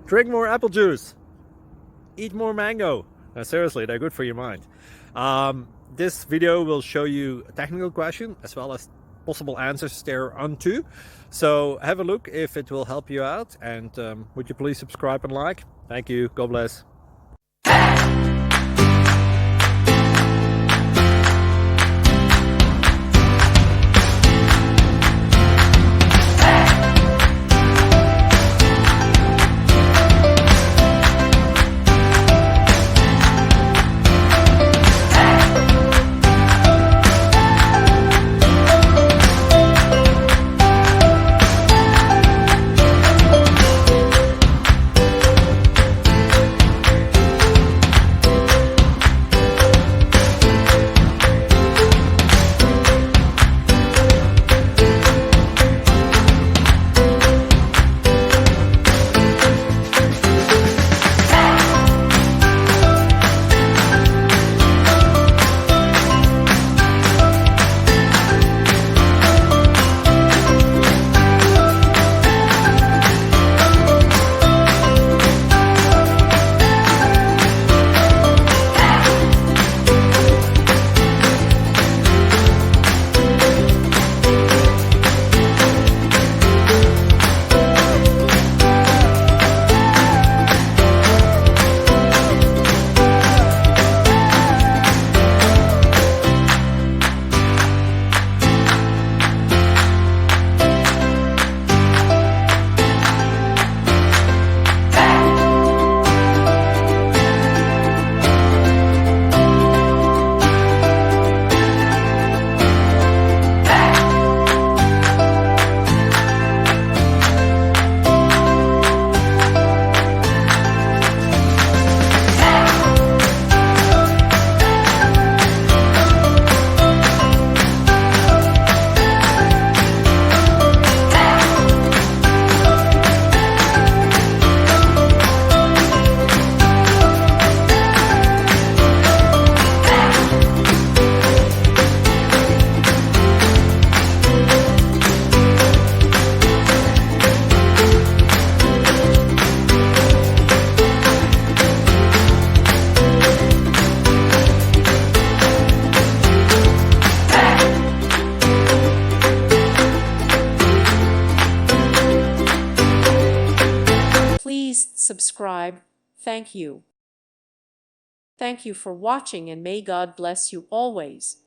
Drink more apple juice. Eat more mango. Seriously, they're good for your mind. This video will show you a technical question as well as possible answers thereunto. So have a look if it will help you out, and would you please subscribe and like? Thank you. God bless. Please subscribe. Thank you. Thank you for watching, and may God bless you always.